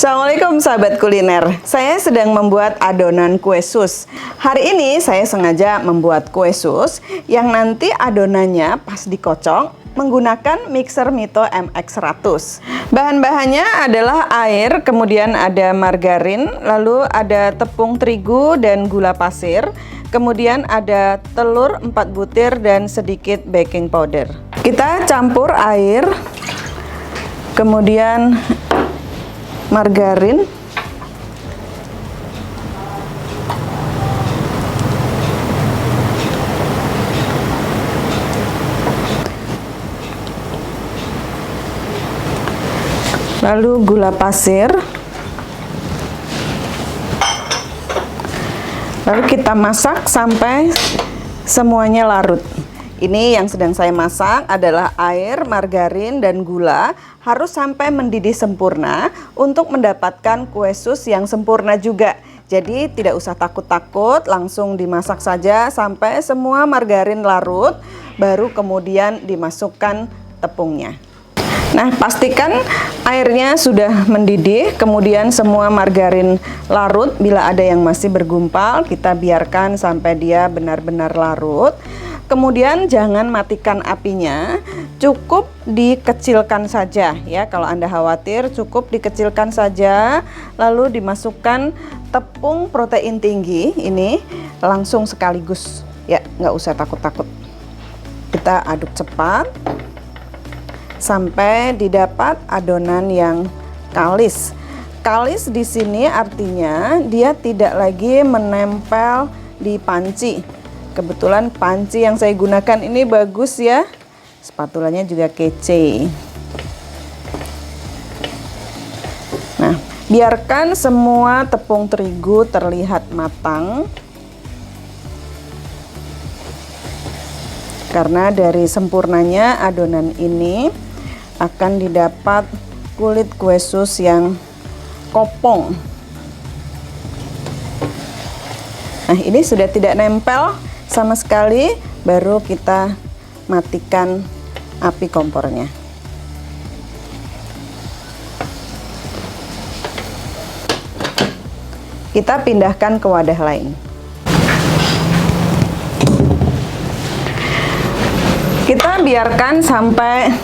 Assalamualaikum sahabat kuliner. Saya sedang membuat adonan kue sus. Hari ini saya sengaja membuat kue sus yang nanti adonannya pas dikocok menggunakan mixer Mito MX100. Bahan-bahannya adalah air, kemudian ada margarin, lalu ada tepung terigu dan gula pasir, kemudian ada telur 4 butir dan sedikit baking powder. Kita campur air, kemudian margarin, lalu gula pasir, lalu kita masak sampai semuanya larut. Ini yang sedang saya masak adalah air, margarin, dan gula harus sampai mendidih sempurna untuk mendapatkan kue sus yang sempurna juga. Jadi tidak usah takut-takut, langsung dimasak saja sampai semua margarin larut, baru kemudian dimasukkan tepungnya. Nah, pastikan airnya sudah mendidih, kemudian semua margarin larut. Bila ada yang masih bergumpal, kita biarkan sampai dia benar-benar larut. Kemudian jangan matikan apinya, cukup dikecilkan saja ya. Kalau Anda khawatir, cukup dikecilkan saja, lalu dimasukkan tepung protein tinggi ini langsung sekaligus ya, nggak usah takut-takut. Kita aduk cepat sampai didapat adonan yang kalis. Kalis di sini artinya dia tidak lagi menempel di panci. Kebetulan panci yang saya gunakan ini bagus ya, spatulanya juga kece. Nah, biarkan semua tepung terigu terlihat matang, karena dari sempurnanya adonan ini akan didapat kulit kue sus yang kopong. Nah, ini sudah tidak nempel sama sekali, baru kita matikan api kompornya. Kita pindahkan ke wadah lain. Kita biarkan sampai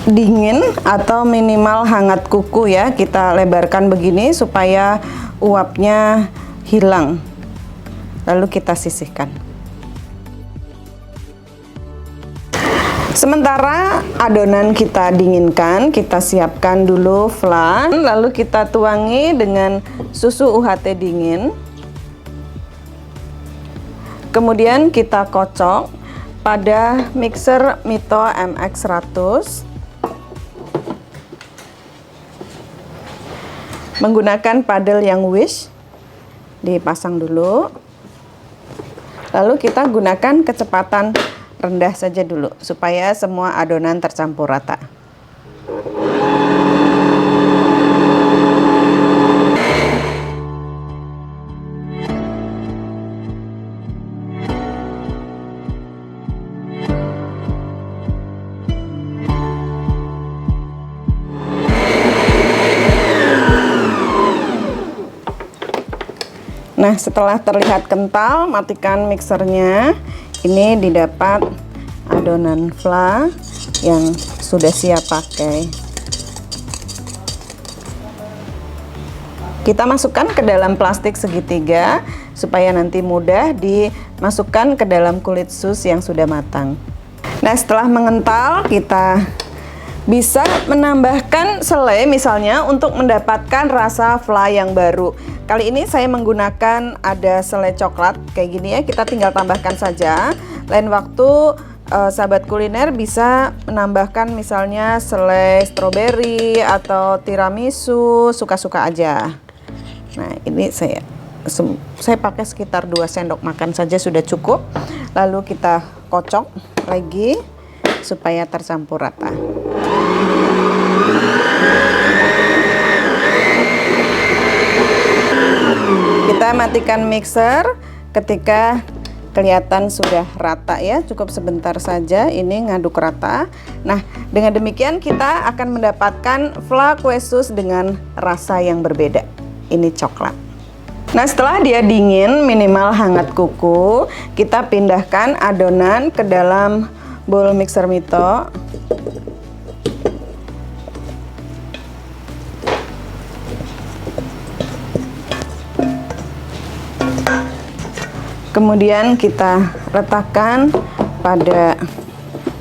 dingin atau minimal hangat kuku ya. Kita lebarkan begini supaya uapnya hilang. Lalu kita sisihkan. Sementara adonan kita dinginkan, kita siapkan dulu flan, lalu kita tuangi dengan susu UHT dingin. Kemudian kita kocok pada mixer Mito MX100 menggunakan paddle yang Wish. Dipasang dulu, lalu kita gunakan kecepatan rendah saja dulu supaya semua adonan tercampur rata. Nah, setelah terlihat kental, matikan mixernya. Ini didapat adonan flan yang sudah siap pakai. Kita masukkan ke dalam plastik segitiga supaya nanti mudah dimasukkan ke dalam kulit sus yang sudah matang. Nah, setelah mengental, kita bisa menambahkan selai misalnya untuk mendapatkan rasa flan yang baru. Kali ini saya menggunakan ada selai coklat kayak gini ya, kita tinggal tambahkan saja. Lain waktu sahabat kuliner bisa menambahkan misalnya selai stroberi atau tiramisu, suka-suka aja. Nah, ini saya pakai sekitar 2 sendok makan saja sudah cukup. Lalu kita kocok lagi supaya tercampur rata. Kita matikan mixer ketika kelihatan sudah rata ya, cukup sebentar saja ini ngaduk rata. Nah, dengan demikian kita akan mendapatkan flan kue sus dengan rasa yang berbeda. Ini coklat. Nah, setelah dia dingin minimal hangat kuku, kita pindahkan adonan ke dalam bowl mixer Mito. Kemudian kita letakkan pada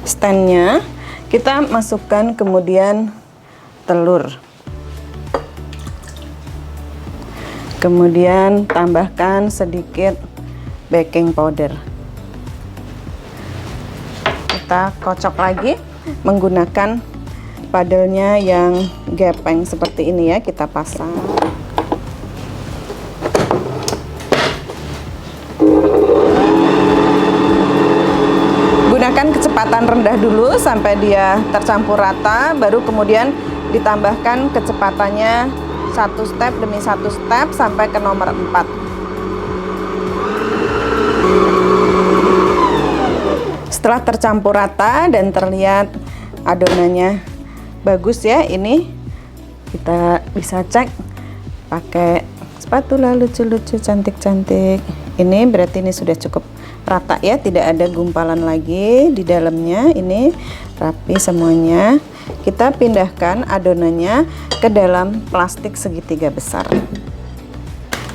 standnya. Kita masukkan kemudian telur. Kemudian tambahkan sedikit baking powder. Kita kocok lagi menggunakan padelnya yang gepeng seperti ini ya, kita pasang. Gunakan kecepatan rendah dulu sampai dia tercampur rata, baru kemudian ditambahkan kecepatannya satu step demi satu step sampai ke nomor 4. Setelah tercampur rata dan terlihat adonannya bagus ya, ini kita bisa cek pakai spatula lucu-lucu cantik-cantik. Ini berarti ini sudah cukup rata ya, tidak ada gumpalan lagi di dalamnya. Ini rapi semuanya. Kita pindahkan adonannya ke dalam plastik segitiga besar.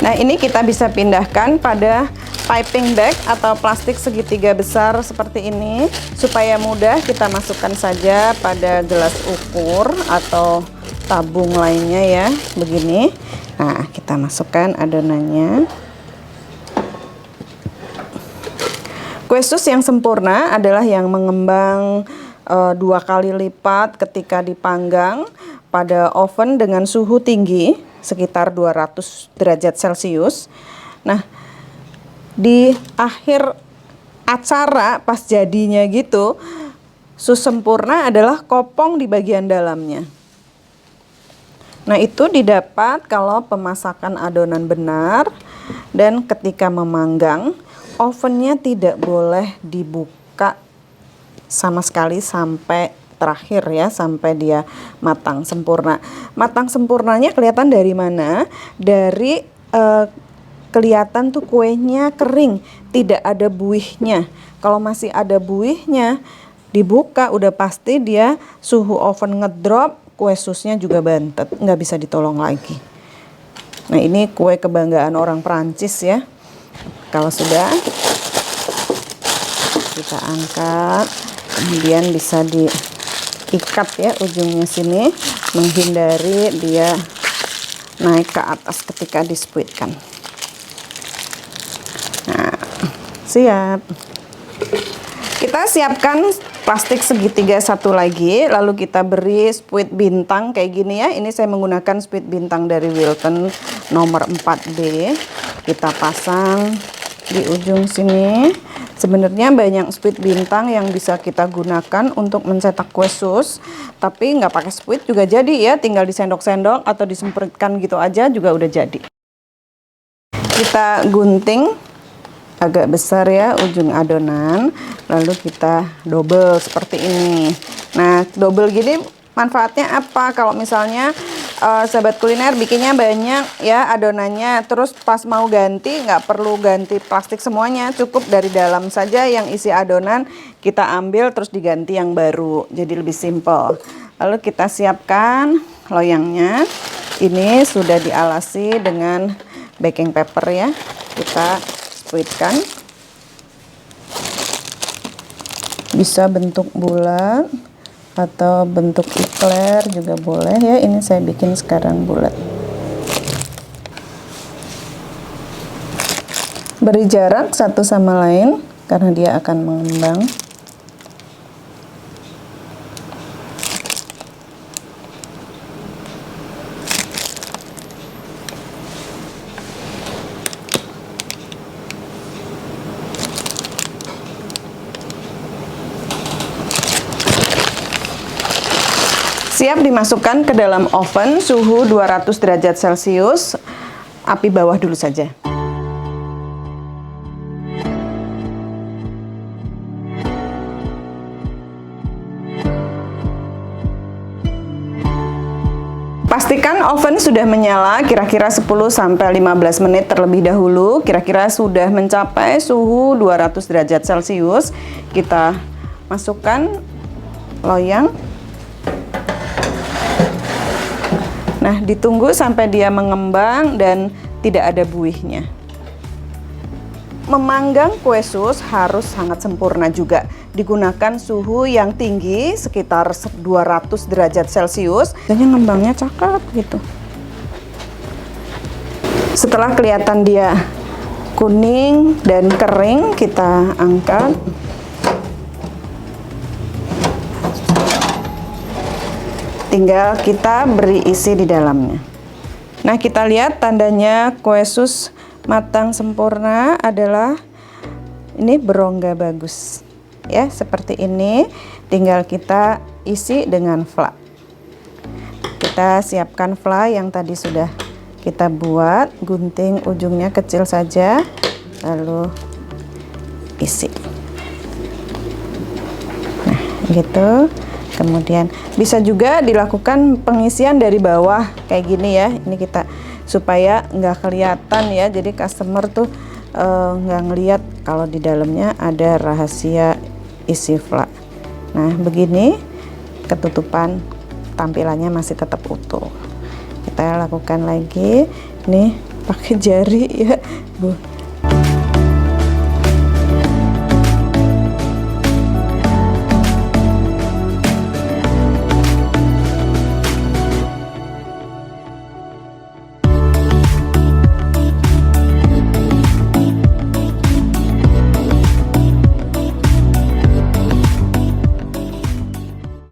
Nah, ini kita bisa pindahkan pada piping bag atau plastik segitiga besar seperti ini supaya mudah kita masukkan saja pada gelas ukur atau tabung lainnya ya, begini. Nah, kita masukkan adonannya. Kue sus yang sempurna adalah yang mengembang 2 kali lipat ketika dipanggang pada oven dengan suhu tinggi sekitar 200 derajat Celcius. Nah, di akhir acara pas jadinya gitu, sus sempurna adalah kopong di bagian dalamnya. Nah, itu didapat kalau pemasakan adonan benar dan ketika memanggang ovennya tidak boleh dibuka sama sekali sampai terakhir ya, sampai dia matang sempurna. Matang sempurnanya kelihatan dari mana? Dari kelihatan tuh kuenya kering, tidak ada buihnya. Kalau masih ada buihnya, dibuka udah pasti dia suhu oven ngedrop, kue susnya juga bantet, nggak bisa ditolong lagi. Nah, ini kue kebanggaan orang Perancis ya. Kalau sudah, kita angkat, kemudian bisa diikat ya ujungnya sini, menghindari dia naik ke atas ketika dispuitkan. Nah, siap. Kita siapkan plastik segitiga satu lagi, lalu kita beri spuit bintang kayak gini ya. Ini saya menggunakan spuit bintang dari Wilton nomor 4B. Kita pasang di ujung sini. Sebenarnya banyak spuit bintang yang bisa kita gunakan untuk mencetak kue sus, tapi nggak pakai spuit juga jadi ya, tinggal disendok-sendok atau disemprotkan gitu aja juga udah jadi. Kita gunting agak besar ya ujung adonan, lalu kita double seperti ini. Nah, double gini manfaatnya apa? Kalau misalnya sahabat kuliner bikinnya banyak ya adonannya, terus pas mau ganti nggak perlu ganti plastik semuanya, cukup dari dalam saja yang isi adonan kita ambil terus diganti yang baru, jadi lebih simple. Lalu kita siapkan loyangnya. Ini sudah dialasi dengan baking paper ya, kita spuitkan. Bisa bentuk bulat atau bentuk ikler juga boleh ya. Ini saya bikin sekarang bulat. Beri jarak satu sama lain karena dia akan mengembang. Siap dimasukkan ke dalam oven suhu 200 derajat Celcius, api bawah dulu saja. Pastikan oven sudah menyala kira-kira 10-15 menit terlebih dahulu. Kira-kira sudah mencapai suhu 200 derajat Celcius. Kita masukkan loyang. Nah, ditunggu sampai dia mengembang dan tidak ada buihnya. Memanggang kue sus harus sangat sempurna juga. Digunakan suhu yang tinggi sekitar 200 derajat Celcius. Dan ngembangnya cakep gitu. Setelah kelihatan dia kuning dan kering, kita angkat. Tinggal kita beri isi di dalamnya. Nah, kita lihat tandanya kue sus matang sempurna adalah ini berongga bagus ya, seperti ini. Tinggal kita isi dengan fla. Kita siapkan fla yang tadi sudah kita buat, gunting ujungnya kecil saja, lalu isi. Nah, gitu. Kemudian bisa juga dilakukan pengisian dari bawah kayak gini ya. Ini kita supaya nggak kelihatan ya, jadi customer tuh nggak ngelihat kalau di dalamnya ada rahasia isi fla. Nah, begini ketutupan tampilannya masih tetap utuh. Kita lakukan lagi, nih pakai jari ya Bu.